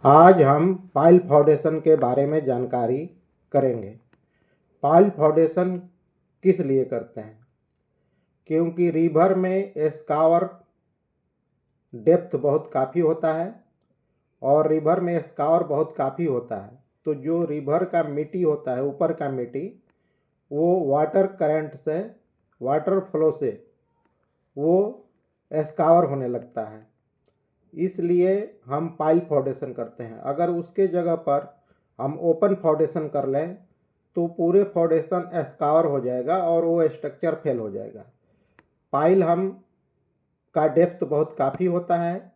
आज हम pile foundation के बारे में जानकारी करेंगे। पाइल फाउंडेशन किस लिए करते हैं? क्योंकि रिवर में स्कावर डेप्थ बहुत काफ़ी होता है और रिवर में स्कावर बहुत काफ़ी होता है, तो जो रिवर का मिट्टी होता है, ऊपर का मिट्टी, वो वाटर करंट से, वाटर फ्लो से वो स्कावर होने लगता है। इसलिए हम पाइल फाउंडेशन करते हैं। अगर उसके जगह पर हम ओपन फाउंडेशन कर लें तो पूरे फाउंडेशन स्कावर हो जाएगा और वो स्ट्रक्चर फेल हो जाएगा। पाइल हम का डेप्थ बहुत काफ़ी होता है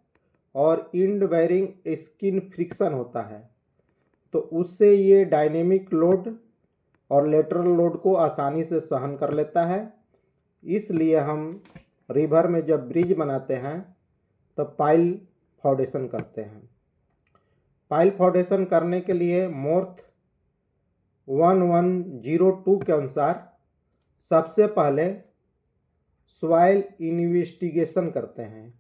और इंड बेयरिंग स्किन फ्रिक्शन होता है, तो उससे ये डायनेमिक लोड और लेटरल लोड को आसानी से सहन कर लेता है। इसलिए हम रिवर में जब ब्रिज बनाते हैं तब पाइल फाउंडेशन करते हैं। पाइल फाउंडेशन करने के लिए मोर्थ 1102 के अनुसार सबसे पहले सॉइल इन्वेस्टिगेशन करते हैं।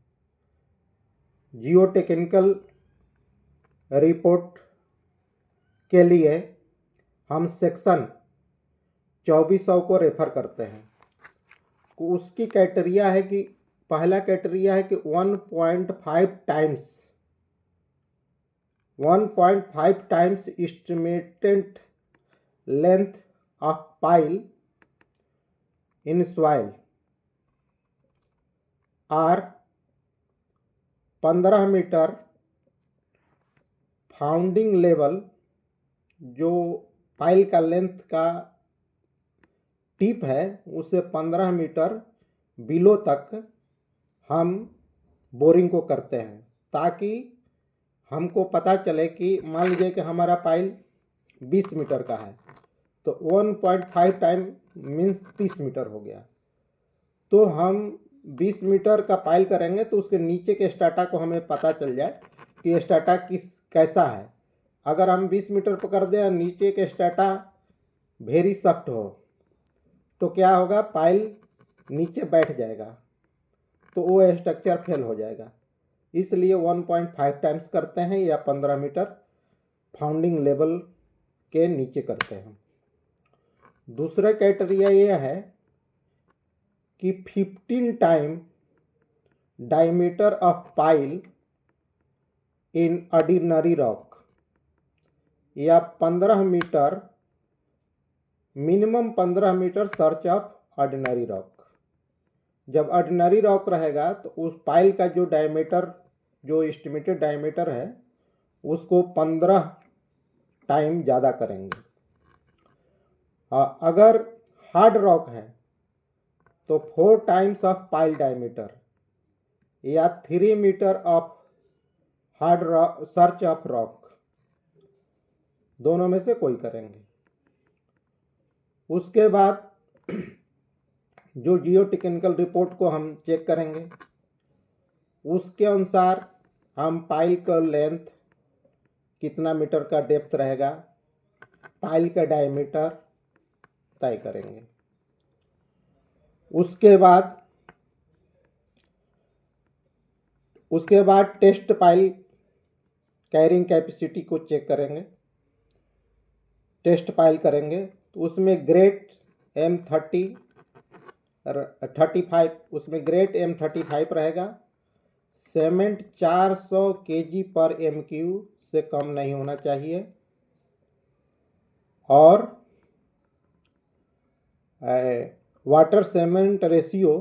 जियोटेक्निकल रिपोर्ट के लिए हम सेक्शन 2400 को रेफर करते हैं। उसकी क्राइटेरिया है कि पहला क्राइटेरिया है कि 1.5 times estimated length of pile in soil और 15 मीटर फाउंडिंग लेवल, जो पाइल का लेंथ का टिप है उससे 15 मीटर बिलो तक हम बोरिंग को करते हैं, ताकि हमको पता चले कि मान लीजिए कि हमारा पाइल 20 मीटर का है तो 1.5 टाइम मीन्स 30 मीटर हो गया। तो हम 20 मीटर का पाइल करेंगे तो उसके नीचे के स्टाटा को हमें पता चल जाए कि स्टाटा कैसा है। अगर हम 20 मीटर पर कर दें और नीचे के स्टाटा वेरी सॉफ्ट हो तो क्या होगा, पाइल नीचे बैठ जाएगा, तो वो स्ट्रक्चर फेल हो जाएगा। इसलिए 1.5 टाइम्स करते हैं या 15 मीटर फाउंडिंग लेवल के नीचे करते हैं। दूसरा क्राइटेरिया ये है कि 15 time diameter of pile in ordinary rock, या 15 metre, minimum 15 metre search of ordinary rock. जब ऑर्डिनरी रॉक रहेगा तो उस पाइल का जो डायमीटर, जो एस्टिमेटेड डायमीटर है, उसको 15 टाइम ज़्यादा करेंगे। अगर हार्ड रॉक है तो 4 टाइम्स ऑफ पाइल डायमीटर या 3 metre of hard rock search of rock, दोनों में से कोई करेंगे। उसके बाद जो जियोटेक्निकल रिपोर्ट को हम चेक करेंगे, उसके अनुसार हम पाइल का लेंथ कितना मीटर का डेप्थ रहेगा, पाइल का डायमीटर तय करेंगे। उसके बाद टेस्ट पाइल कैरिंग कैपेसिटी को चेक करेंगे। टेस्ट पाइल करेंगे तो उसमें ग्रेट M35, उसमें ग्रेट M35 रहेगा। सीमेंट 400 kg पर MQ से कम नहीं होना चाहिए और वाटर सीमेंट रेशियो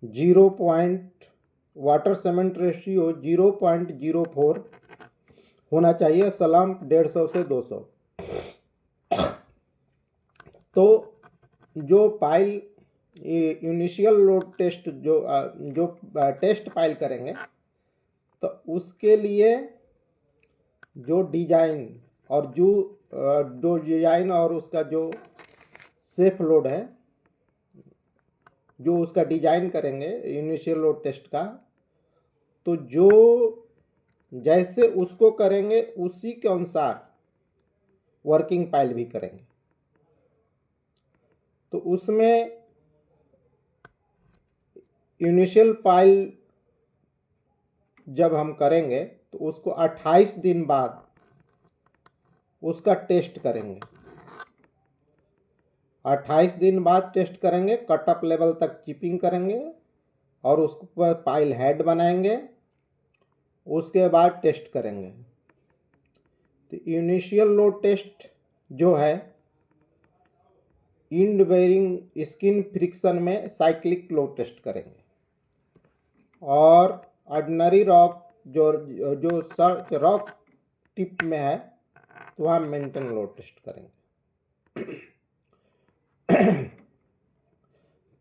0.04 होना चाहिए, स्लम्प 150 से 200। तो जो पाइल इनिशियल लोड टेस्ट, जो टेस्ट पाइल करेंगे, तो उसके लिए जो डिजाइन और उसका जो सेफ लोड है, जो उसका डिजाइन करेंगे इनिशियल लोड टेस्ट का, तो जो जैसे उसको करेंगे उसी के अनुसार वर्किंग पाइल भी करेंगे। तो उसमें इनिशियल पाइल जब हम करेंगे तो उसको 28 दिन बाद उसका टेस्ट करेंगे। 28 दिन बाद टेस्ट करेंगे, कटअप लेवल तक चिपिंग करेंगे और उसको पर पाइल हेड बनाएंगे, उसके बाद टेस्ट करेंगे। तो इनिशियल लोड टेस्ट जो है इंड बेरिंग स्किन फ्रिक्शन में साइक्लिक लोड टेस्ट करेंगे, और ऑर्डिनरी रॉक जो जो रॉक टिप में है तो वहाँ मेंटेन लोड टेस्ट करेंगे।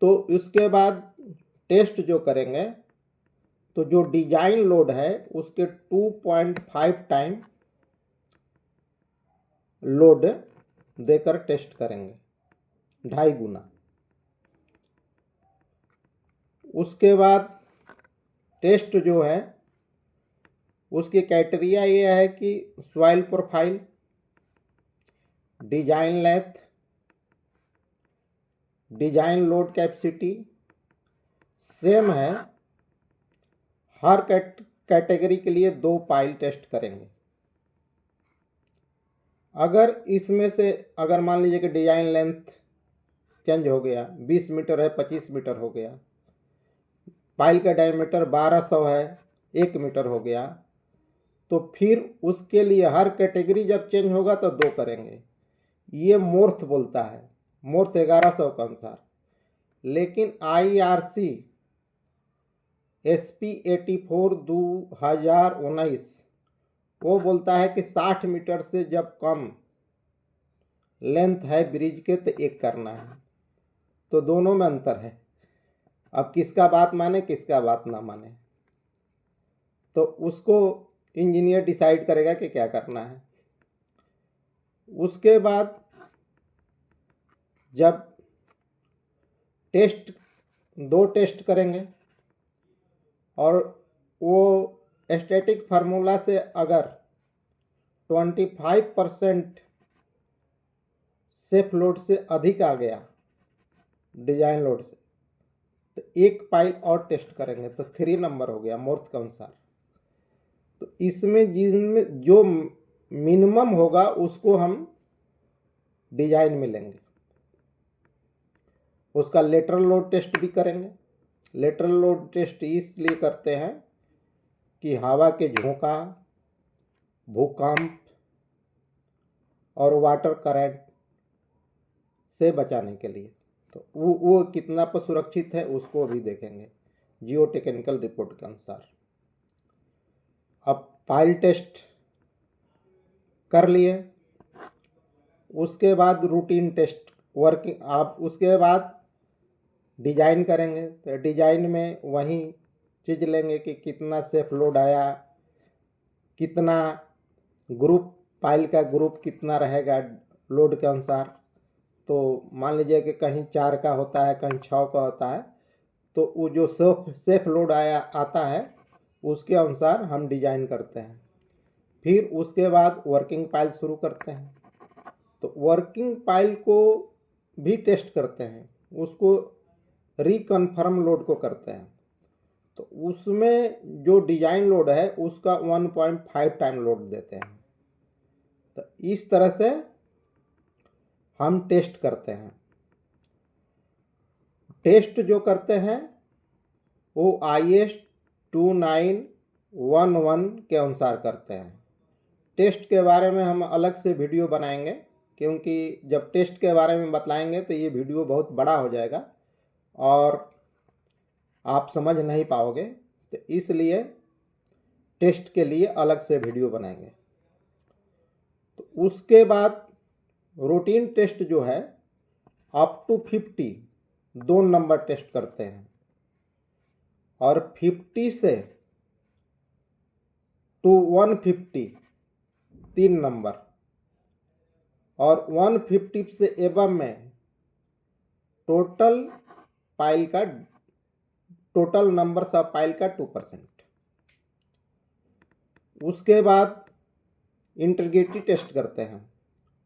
तो इसके बाद टेस्ट जो करेंगे तो जो डिजाइन लोड है उसके 2.5 टाइम लोड देकर टेस्ट करेंगे, 2.5 गुना। उसके बाद टेस्ट जो है उसकी क्राइटेरिया ये है कि soil profile, design length, design load capacity same है। हर कैटेगरी के लिए 2 पाइल टेस्ट करेंगे। अगर इसमें से अगर मान लीजिए कि डिजाइन लेंथ चेंज हो गया, 20 मीटर है 25 मीटर हो गया, पाइल का डायमीटर 1200 है 1 मीटर हो गया, तो फिर उसके लिए हर कैटेगरी जब चेंज होगा तो 2 करेंगे। ये मोर्थ बोलता है, मोर्थ 1100 के अनुसार। लेकिन IRC SP 84 2019 वो बोलता है कि 60 मीटर से जब कम लेंथ है ब्रिज के तो 1 करना है। तो दोनों में अंतर है। अब किसका बात माने किसका बात ना माने, तो उसको इंजीनियर डिसाइड करेगा कि क्या करना है। उसके बाद जब टेस्ट 2 टेस्ट करेंगे और वो स्टैटिक फार्मूला से अगर 25% सेफ लोड से अधिक आ गया डिजाइन लोड से तो 1 पाइल और टेस्ट करेंगे, तो 3 नंबर हो गया मोर्थ के अनुसार। तो इसमें जिसमें जो मिनिमम होगा उसको हम डिजाइन में लेंगे। उसका लेटरल लोड टेस्ट भी करेंगे। लेटरल लोड टेस्ट इसलिए करते हैं कि हवा के झोंका, भूकंप और वाटर करंट से बचाने के लिए। तो वो कितना पर सुरक्षित है उसको भी देखेंगे जियो टेक्निकल रिपोर्ट के अनुसार। अब पाइल टेस्ट कर लिए, उसके बाद रूटीन टेस्ट वर्किंग। आप उसके बाद डिजाइन करेंगे, तो डिजाइन में वही चीज लेंगे कि कितना सेफ लोड आया, कितना ग्रुप, पाइल का ग्रुप कितना रहेगा लोड के अनुसार। तो मान लीजिए कि कहीं 4 का होता है कहीं 6 का होता है, तो वो जो सेफ लोड आता है उसके अनुसार हम डिजाइन करते हैं। फिर उसके बाद वर्किंग पाइल शुरू करते हैं। तो वर्किंग पाइल को भी टेस्ट करते हैं, उसको रिकन्फर्म लोड को करते हैं। तो उसमें जो डिजाइन लोड है उसका 1.5 टाइम लोड देते हैं। तो इस तरह से हम टेस्ट करते हैं। टेस्ट जो करते हैं वो IS 2911 के अनुसार करते हैं। टेस्ट के बारे में हम अलग से वीडियो बनाएंगे, क्योंकि जब टेस्ट के बारे में बतलाएंगे तो ये वीडियो बहुत बड़ा हो जाएगा और आप समझ नहीं पाओगे। तो इसलिए टेस्ट के लिए अलग से वीडियो बनाएंगे। तो उसके बाद रूटीन टेस्ट जो है अप टू 50 2 नंबर टेस्ट करते हैं, और 50 से टू 150 3 नंबर, और 150 से एबव में टोटल नंबर ऑफ पाइल का 2%। उसके बाद इंटीग्रिटी टेस्ट करते हैं।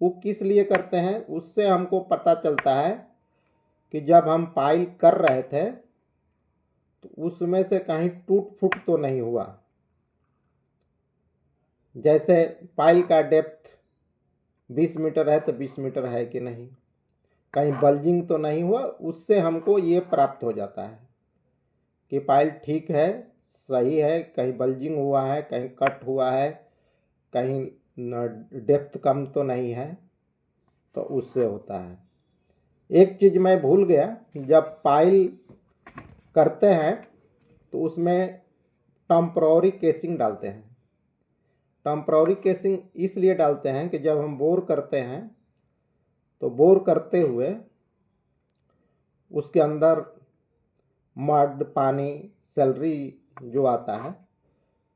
वो किस लिए करते हैं, उससे हमको पता चलता है कि जब हम पाइल कर रहे थे तो उसमें से कहीं टूट फूट तो नहीं हुआ। जैसे पाइल का डेप्थ 20 मीटर है तो 20 मीटर है कि नहीं, कहीं बल्जिंग तो नहीं हुआ, उससे हमको ये प्राप्त हो जाता है कि पाइल ठीक है, सही है, कहीं बल्जिंग हुआ है, कहीं कट हुआ है, कहीं डेप्थ कम तो नहीं है, तो उससे होता है। एक चीज़ मैं भूल गया, जब पाइल करते हैं तो उसमें टेम्पररी केसिंग डालते हैं। टेम्पररी केसिंग इसलिए डालते हैं कि जब हम बोर करते हैं तो बोर करते हुए उसके अंदर मड, पानी, सैलरी जो आता है,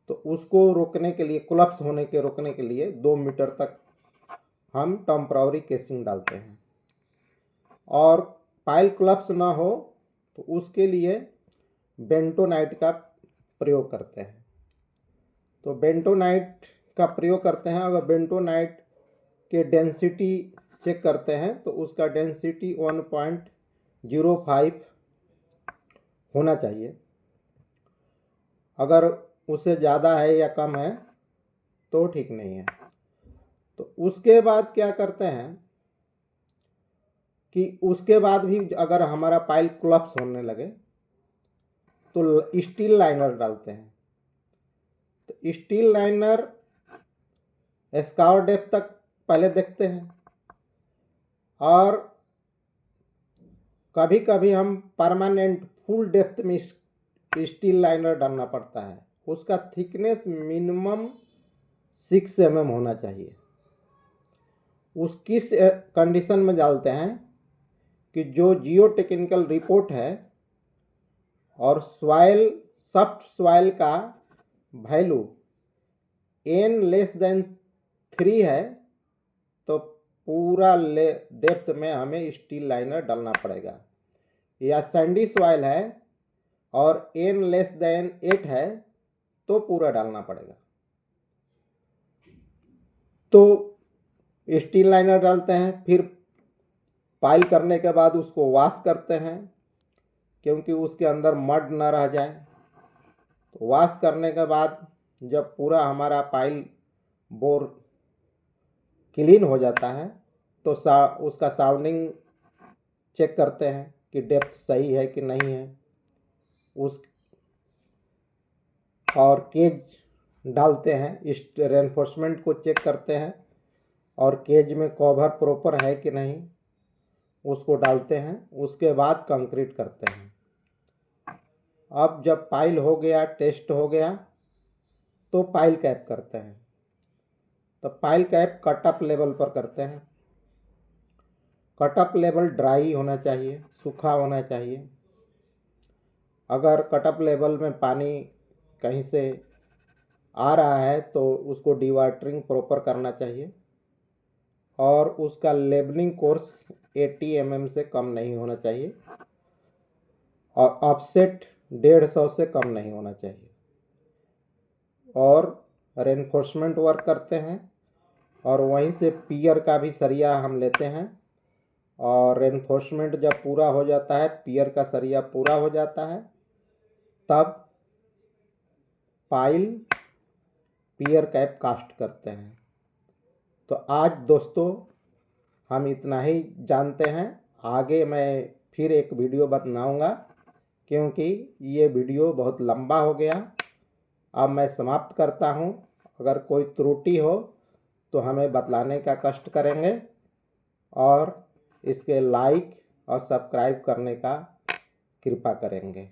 तो उसको रोकने के लिए, कोलैप्स होने के रोकने के लिए 2 मीटर तक हम टेम्पररी केसिंग डालते हैं। और पाइल कोलैप्स ना हो तो उसके लिए बेंटोनाइट का प्रयोग करते हैं। तो बेंटोनाइट का प्रयोग करते हैं। अगर बेंटोनाइट के डेंसिटी चेक करते हैं तो उसका डेंसिटी 1.05 होना चाहिए। अगर उससे ज़्यादा है या कम है तो ठीक नहीं है। तो उसके बाद क्या करते हैं कि उसके बाद भी अगर हमारा पाइल कोलैप्स होने लगे तो स्टील लाइनर डालते हैं। तो स्टील लाइनर स्कावर डेप्थ तक पहले देखते हैं, और कभी कभी हम परमानेंट फुल डेप्थ में स्टील लाइनर डालना पड़ता है। उसका थिकनेस मिनिमम 6 mm होना चाहिए। उस किस कंडीशन में डालते हैं कि जो जियो टेक्निकल रिपोर्ट है और सॉइल, सॉफ्ट सॉइल का वैल्यू n <3 है तो पूरा डेप्थ में हमें स्टील लाइनर डालना पड़ेगा। या सैंडी सॉइल है और n<8 है तो पूरा डालना पड़ेगा। तो स्टील लाइनर डालते हैं, फिर पाइल करने के बाद उसको वॉश करते हैं क्योंकि उसके अंदर मड ना रह जाए। तो वॉश करने के बाद जब पूरा हमारा पाइल बोर क्लीन हो जाता है तो उसका साउंडिंग चेक करते हैं कि डेप्थ सही है कि नहीं है। उस और केज डालते हैं, इस रेनफोर्समेंट को चेक करते हैं और केज में कवर प्रॉपर है कि नहीं, उसको डालते हैं। उसके बाद कंक्रीट करते हैं। अब जब पाइल हो गया, टेस्ट हो गया, तो पाइल कैप करते हैं। तो पाइल कैप कटअप लेवल पर करते हैं। कटअप लेवल ड्राई होना चाहिए, सूखा होना चाहिए। अगर कटअप लेवल में पानी कहीं से आ रहा है तो उसको डिवाटरिंग प्रॉपर करना चाहिए, और उसका लेवलिंग कोर्स 80 mm से कम नहीं होना चाहिए, और ऑफसेट 150 से कम नहीं होना चाहिए। और रेनफोर्समेंट वर्क करते हैं, और वहीं से पियर का भी सरिया हम लेते हैं। और रेनफोर्समेंट जब पूरा हो जाता है, पियर का सरिया पूरा हो जाता है, तब पाइल पियर कैप कास्ट करते हैं। तो आज दोस्तों हम इतना ही जानते हैं। आगे मैं फिर एक वीडियो बनाऊंगा क्योंकि ये वीडियो बहुत लंबा हो गया। अब मैं समाप्त करता हूँ। अगर कोई त्रुटि हो तो हमें बतलाने का कष्ट करेंगे, और इसके लाइक और सब्सक्राइब करने का कृपा करेंगे।